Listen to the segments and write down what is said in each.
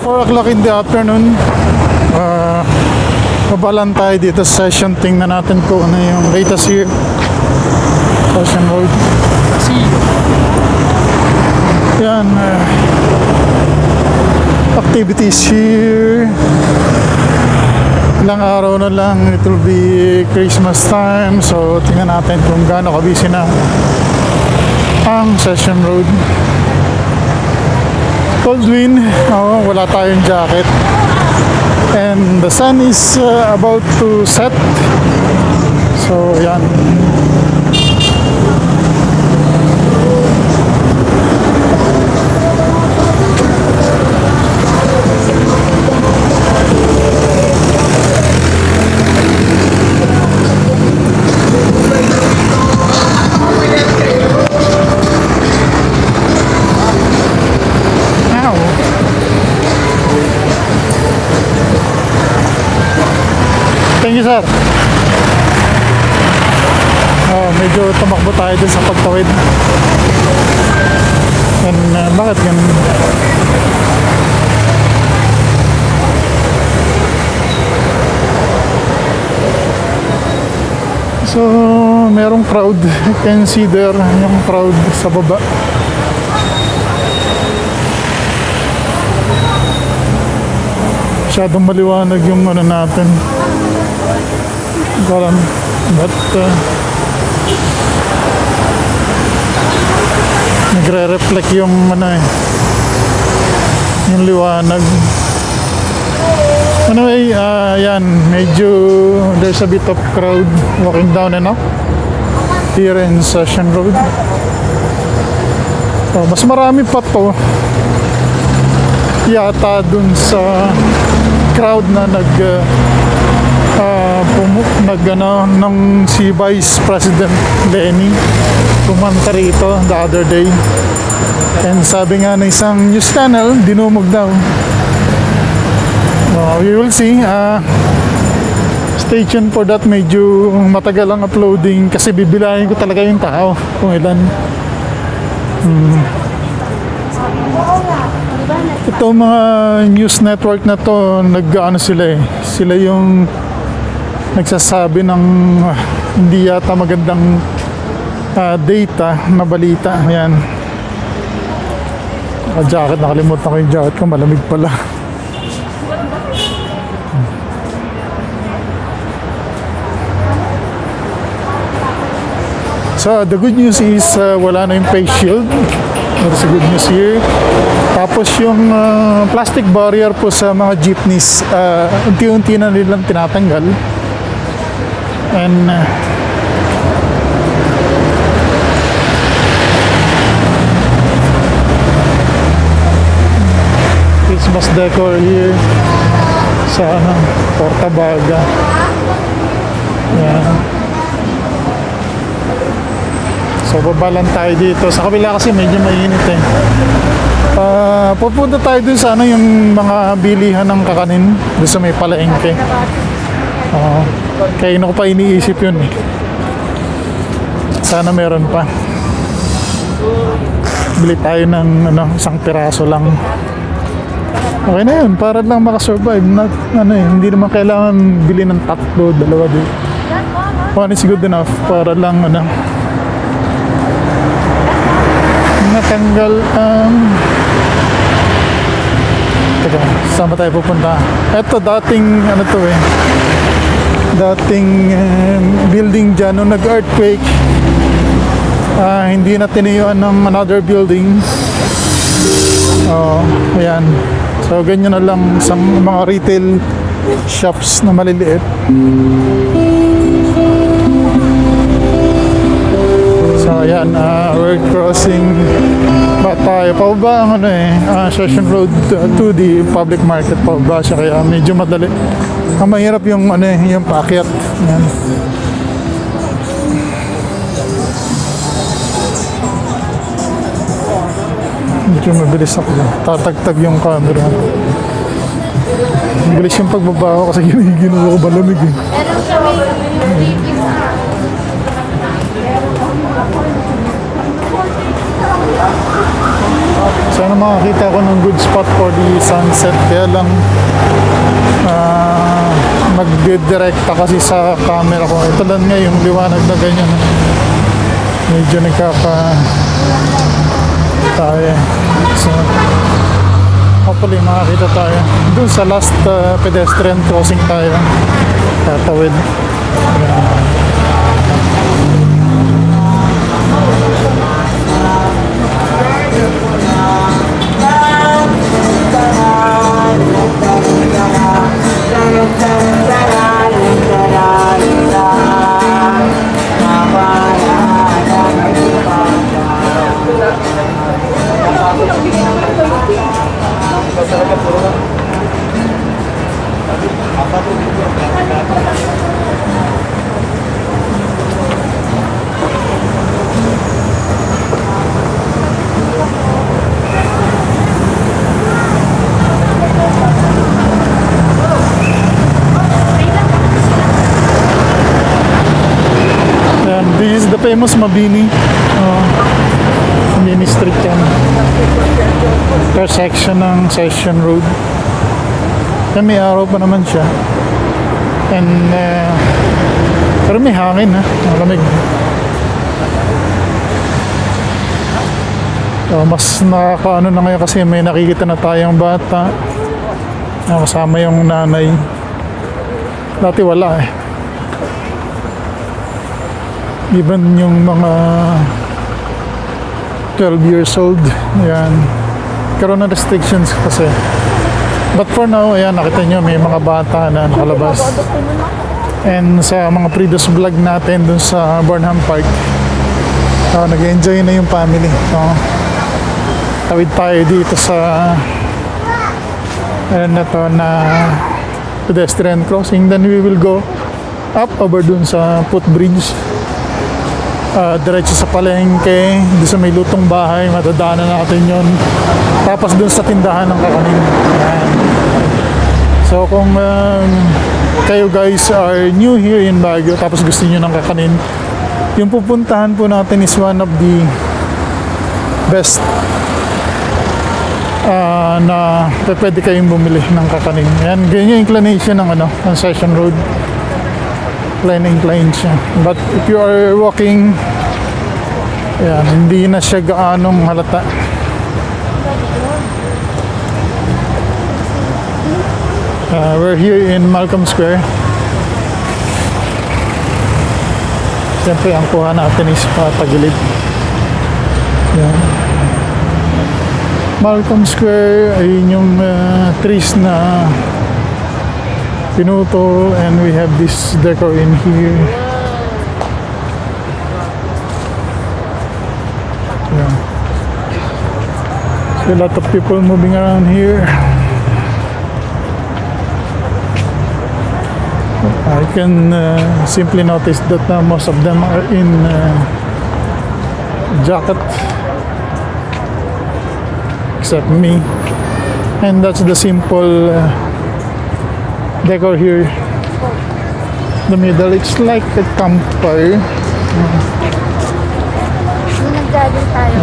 4 o'clock in the afternoon. Babalan tayo dito sa session. Tingnan natin kung ano yung latest here. Session Road. Yan. Activities here. Ilang araw na lang, it will be Christmas time. So tingnan natin kung gaano kabisi na ang Session Road. Cold wind, wala tayong jacket, and the sun is about to set. So yan. Thank you, sir. Medyo tumakbo tayo dun sa pagtawid. And bakit ganun? So, merong crowd. You can see there yung crowd sa baba. Masyadong maliwanag yung ano natin. But nagre-reflect yung ano yung liwanag. Anyway, yan, medyo there's a bit of crowd walking down and up here in Session Road. So, mas marami pa to yata dun sa crowd na nung si Vice President Lenny pumunta rito the other day, and sabi nga ng isang news channel, dinumog daw. We will see. Stay tuned for that. Medyo matagal ang uploading kasi bibilahin ko talaga yung tao kung ilan. Ito mga news network na to, sila yung nagsasabi ng hindi yata magandang data na balita. Yan. Jacket, nakalimutan ko yung jacket ko, malamig pala. So the good news is wala na yung face shield. That's the good news here. Tapos yung plastic barrier po sa mga jeepneys, unti-unti na nilang tinatanggal. And Christmas decor here sa Portabaga. Yan. So babalan tayo dito. Sa kabila kasi medyo mainit eh. Pupunta tayo dun sa yung mga bilihan ng kakanin doon sa may palengke. Kaya ko pa iniisip yun eh. Sana meron pa. Bili tayo ng isang piraso lang. Okay na yun, para lang makasurvive. Hindi naman kailangan bili ng 3, 2 dito. One is good enough para lang natanggal ang teka, saan ba tayo pupunta? Eto dating dating building dyan nung nag-earthquake, hindi na tiniyuan ng another building. Ayan, so ganyan na lang sa mga retail shops na maliliit. So ayan, we're crossing ba tayo pababa ang Session Road to the public market pababa siya, kaya medyo madali. Ang mahirap yung yung paakyat. Ayan. Medyo mabilis ako. Tatagtag yung camera. Mabilis yung pagbaba ko kasi ginawa ko malamig eh. Sana makakita ko ng good spot for the sunset. Kaya lang magdidirekta kasi sa camera ko. Ito lang nga yung liwanag na ganyan. Medyo tayo. So, hopefully makakita tayo. Doon sa last pedestrian crossing tayo. Tatawid. Ayan. This is the famous Mabini. Mabini Street yan. Intersection ng Session Road. Yan, may araw pa naman siya. And pero may hangin ha. Malamig. Mas nakakaano na ngayon kasi may nakikita na tayong bata. Kasama yung nanay. Dati wala eh. Even yung mga 12 years old, ayan, karoon ng restrictions kasi. But for now, ayan, nakita nyo may mga bata na nakalabas. And sa mga previous vlog natin dun sa Burnham Park, nag-enjoy na yung family. Tawid tayo dito sa na pedestrian crossing. Then we will go up over dun sa footbridge. Diretso sa palengke, doon sa may lutong bahay, matadaanan natin yon. Tapos doon sa tindahan ng kakanin. Ayan. So kung kayo guys are new here in Baguio, tapos gusto niyo ng kakanin, yung pupuntahan po natin is one of the best na pwede kayong bumili ng kakanin. Ayan, ganyan yung inclination ng ng Session Road. Incline siya. But if you are walking, ayan, hindi na siya gaanong halata. We're here in Malcolm Square. Siyempre, ang kuha natin is patagilid. Ayan. Malcolm Square ay yung trees na pinuto, and we have this decor in here. Yeah. So a lot of people moving around here. I can simply notice that most of them are in jacket, except me. And that's the simple decor here. The middle, it's like a campfire. Nag-jogging tayo.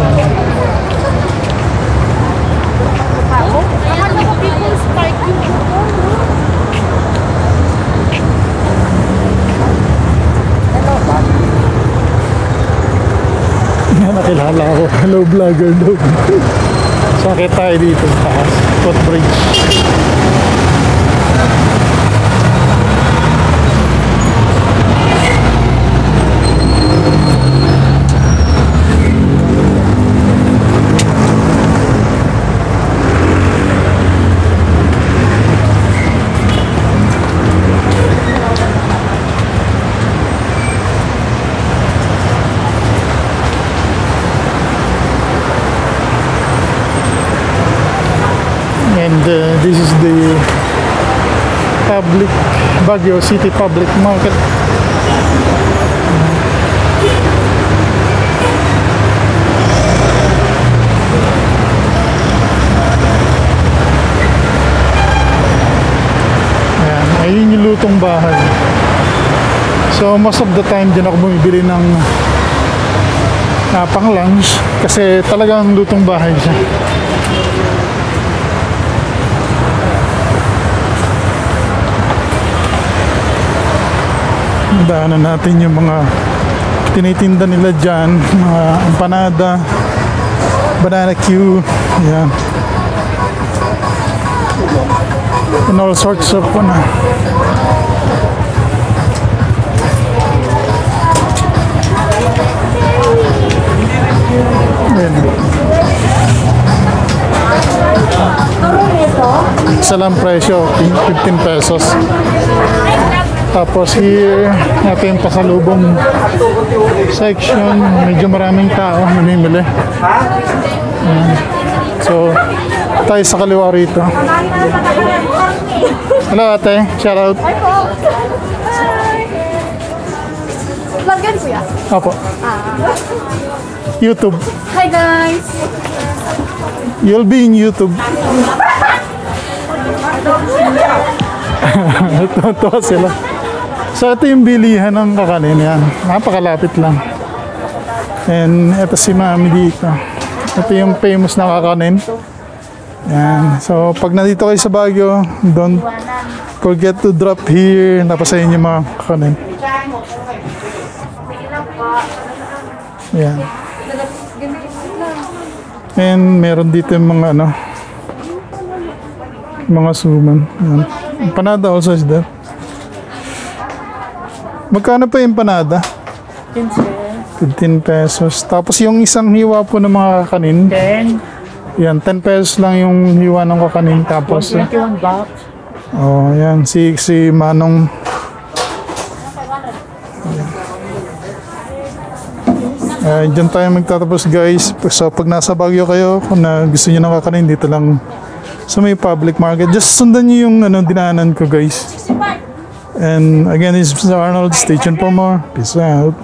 People's parking. Nakilala ako. Hello vlogger daw. Sakit tayo dito sa taas. Footbridge. And this is the public Baguio City Public Market. Ayan, ayun yung lutong bahay. So most of the time din ako bumibili ng pang lunch kasi talagang lutong bahay siya. Daanan natin yung mga tinitinda nila dyan, mga empanada, banana Q, yan. And all sorts of Ayan. Isa lang presyo, 15 pesos. Tapos here, natin yung pasalubong section. Medyo maraming tao namimili. Ayan. So, tayo sa kaliwa rito. Hello ate, shout out. Hi po. Hi. Vlog yan kuya. Opo. YouTube. Hi guys. You'll be in YouTube. Tuwa sila. So ito yung bilihan ng kakanin yan. Napakalapit lang. And ito si Mami dito. Ito yung famous na kakanin. Yan. So pag nandito kayo sa Baguio, don't forget to drop here. Napasayin yung mga kakanin. Yan. And meron dito yung mga mga suman. Yan. Empanada also is there. Magkano pa yung empanada? 15 pesos. Tapos yung isang hiwa po ng mga kakanin. 10. Yan, 10 pesos lang yung hiwa ng kakanin. Tapos, 21 bucks. oh, yan, si Manong. Diyan tayo magtatapos guys. So pag nasa Baguio kayo, kung gusto niyo ng kakanin, dito lang sa may public market. Just sundan niyo yung dinaanan ko guys. And again, this is Mr. Arnold. Stay tuned for more. Peace out.